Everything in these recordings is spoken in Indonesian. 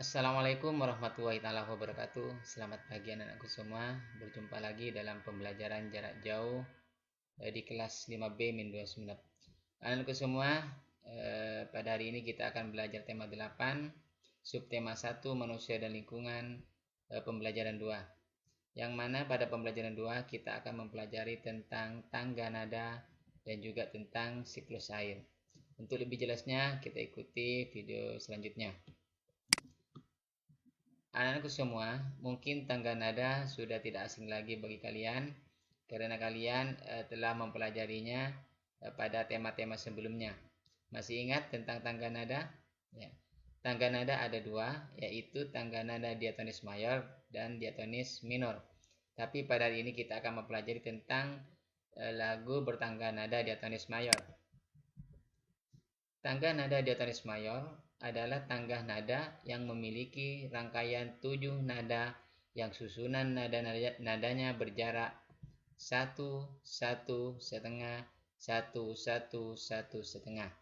Assalamualaikum warahmatullahi wabarakatuh. Selamat pagi anak-anakku semua. Berjumpa lagi dalam pembelajaran jarak jauh di kelas 5B-29. Anak-anakku semua, pada hari ini kita akan belajar tema 8, subtema 1 manusia dan lingkungan, pembelajaran 2. Yang mana pada pembelajaran 2 kita akan mempelajari tentang tangga nada dan juga tentang siklus air. Untuk lebih jelasnya, kita ikuti video selanjutnya. Anak-anakku semua, mungkin tangga nada sudah tidak asing lagi bagi kalian karena kalian telah mempelajarinya pada tema-tema sebelumnya. Masih ingat tentang tangga nada? Ya. Tangga nada ada dua, yaitu tangga nada diatonis mayor dan diatonis minor. Tapi pada hari ini kita akan mempelajari tentang lagu bertangga nada diatonis mayor. Tangga nada diatonis mayor adalah tangga nada yang memiliki rangkaian 7 nada yang susunan nadanya berjarak 1, 1, setengah, 1, 1, 1, setengah.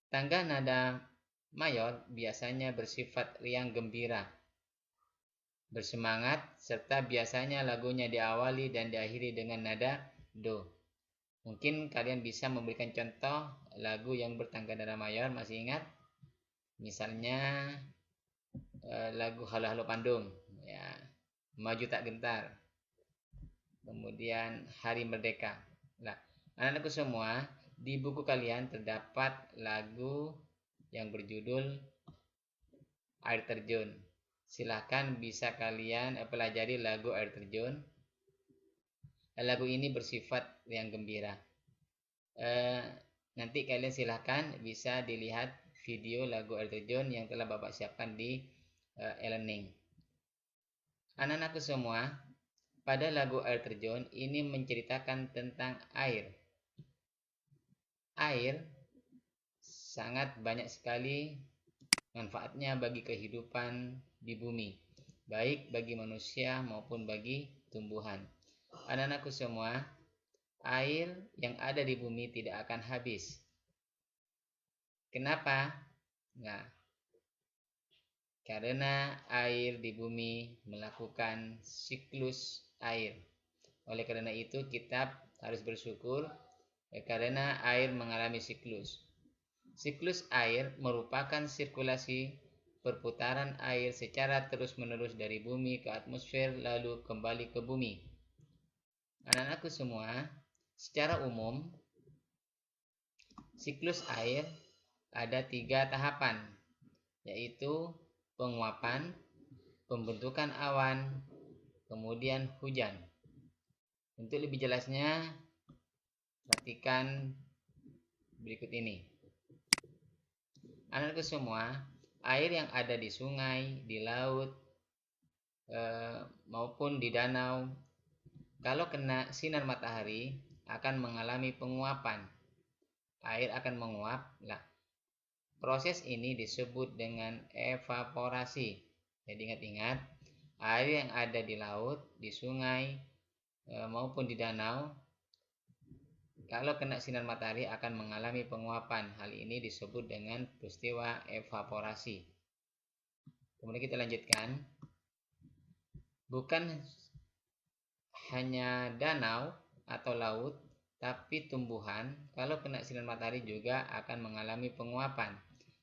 Tangga nada mayor biasanya bersifat riang gembira, bersemangat, serta biasanya lagunya diawali dan diakhiri dengan nada do. Mungkin kalian bisa memberikan contoh lagu yang bertangga nada mayor, masih ingat? Misalnya lagu Halo Halo Bandung, ya, Maju Tak Gentar, kemudian Hari Merdeka. Nah, anak-anakku semua, di buku kalian terdapat lagu yang berjudul Air Terjun. Silahkan bisa kalian pelajari lagu Air Terjun. Lagu ini bersifat yang gembira. Nanti kalian silahkan bisa dilihat video lagu Air Terjun yang telah Bapak siapkan di e-learning. Anak-anakku semua, pada lagu Air Terjun ini menceritakan tentang air. Air sangat banyak sekali manfaatnya bagi kehidupan di bumi, baik bagi manusia maupun bagi tumbuhan. Anak-anakku semua, air yang ada di bumi tidak akan habis. Kenapa? Nah, karena air di bumi melakukan siklus air. Oleh karena itu kita harus bersyukur karena air mengalami siklus. Siklus air merupakan sirkulasi perputaran air secara terus-menerus dari bumi ke atmosfer lalu kembali ke bumi. Anak-anakku semua, secara umum siklus air ada 3 tahapan, yaitu penguapan, pembentukan awan, kemudian hujan. Untuk lebih jelasnya, perhatikan berikut ini. Anak-anakku semua, air yang ada di sungai, di laut, maupun di danau, kalau kena sinar matahari akan mengalami penguapan. Air akan menguap. Nah, proses ini disebut dengan evaporasi. Jadi ingat-ingat, air yang ada di laut, di sungai, maupun di danau, kalau kena sinar matahari akan mengalami penguapan. Hal ini disebut dengan peristiwa evaporasi. Kemudian kita lanjutkan. Bukan hanya danau atau laut, tapi tumbuhan kalau kena sinar matahari juga akan mengalami penguapan.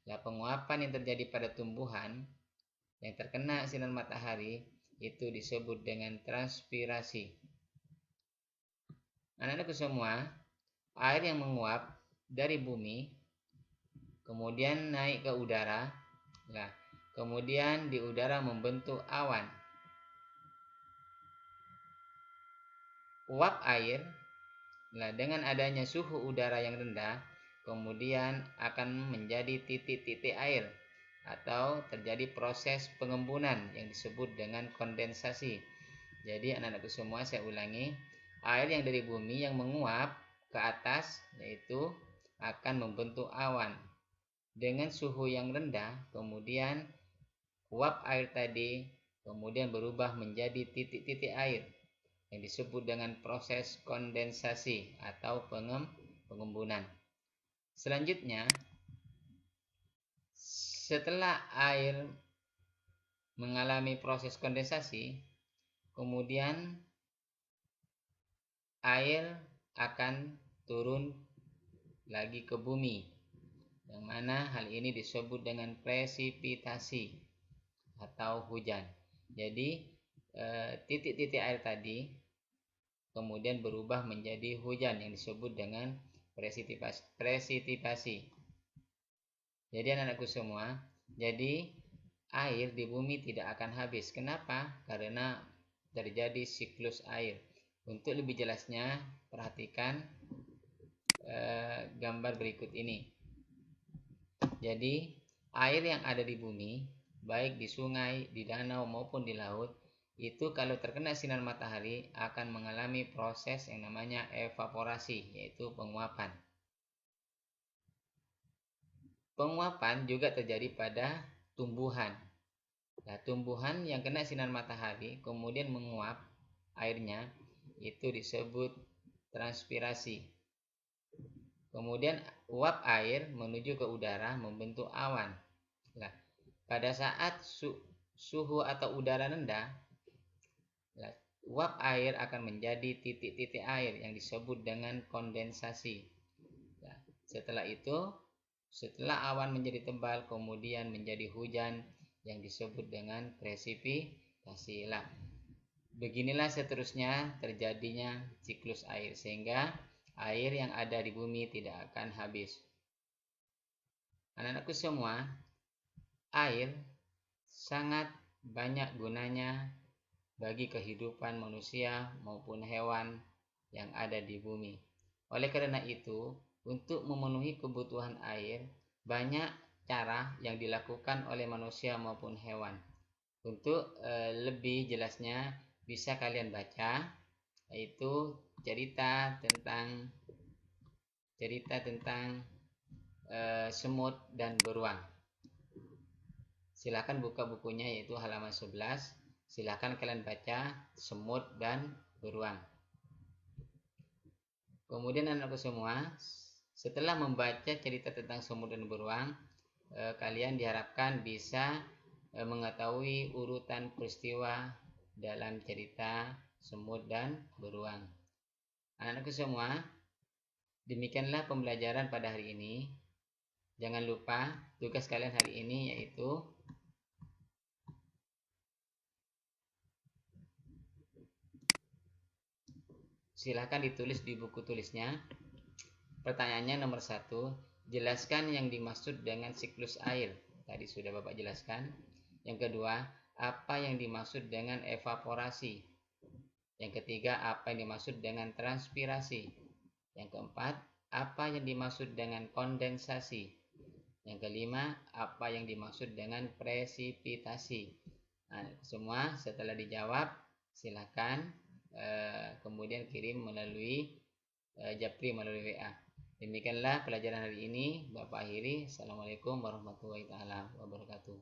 Nah, penguapan yang terjadi pada tumbuhan yang terkena sinar matahari itu disebut dengan transpirasi. Anak-anakku semua, air yang menguap dari bumi kemudian naik ke udara. Nah, kemudian di udara membentuk awan. Uap air, nah, dengan adanya suhu udara yang rendah, kemudian akan menjadi titik-titik air atau terjadi proses pengembunan yang disebut dengan kondensasi. Jadi anak-anakku semua, saya ulangi, air yang dari bumi yang menguap ke atas yaitu akan membentuk awan. Dengan suhu yang rendah, kemudian uap air tadi kemudian berubah menjadi titik-titik air yang disebut dengan proses kondensasi atau pengembunan. Selanjutnya, setelah air mengalami proses kondensasi, kemudian air akan turun lagi ke bumi, yang mana hal ini disebut dengan presipitasi atau hujan. Jadi titik-titik air tadi kemudian berubah menjadi hujan yang disebut dengan presipitasi. Jadi anak-anakku semua, jadi air di bumi tidak akan habis. Kenapa? Karena terjadi siklus air. Untuk lebih jelasnya, perhatikan gambar berikut ini. Jadi air yang ada di bumi, baik di sungai, di danau maupun di laut, itu kalau terkena sinar matahari akan mengalami proses yang namanya evaporasi, yaitu penguapan. Penguapan juga terjadi pada tumbuhan. Nah, tumbuhan yang kena sinar matahari kemudian menguap airnya, itu disebut transpirasi. Kemudian uap air menuju ke udara membentuk awan. Nah, pada saat suhu atau udara rendah, uap air akan menjadi titik-titik air yang disebut dengan kondensasi. Nah, setelah itu, setelah awan menjadi tebal, kemudian menjadi hujan yang disebut dengan presipitasi. Beginilah seterusnya terjadinya siklus air, sehingga air yang ada di bumi tidak akan habis. Anak-anakku semua, air sangat banyak gunanya bagi kehidupan manusia maupun hewan yang ada di bumi. Oleh karena itu, untuk memenuhi kebutuhan air, banyak cara yang dilakukan oleh manusia maupun hewan. Untuk lebih jelasnya bisa kalian baca, yaitu cerita tentang semut dan beruang. Silakan buka bukunya, yaitu halaman 11. Silakan kalian baca semut dan beruang. Kemudian anak-anakku semua, setelah membaca cerita tentang semut dan beruang, kalian diharapkan bisa mengetahui urutan peristiwa dalam cerita semut dan beruang. Anak-anakku semua, demikianlah pembelajaran pada hari ini. Jangan lupa tugas kalian hari ini yaitu silahkan ditulis di buku tulisnya. Pertanyaannya nomor 1, jelaskan yang dimaksud dengan siklus air. Tadi sudah Bapak jelaskan. Yang kedua, apa yang dimaksud dengan evaporasi? Yang ketiga, apa yang dimaksud dengan transpirasi? Yang keempat, apa yang dimaksud dengan kondensasi? Yang kelima, apa yang dimaksud dengan presipitasi? Nah, semua setelah dijawab, silakan kemudian kirim melalui Japri melalui WA. Demikianlah pelajaran hari ini. Bapak akhiri. Assalamualaikum warahmatullahi wabarakatuh.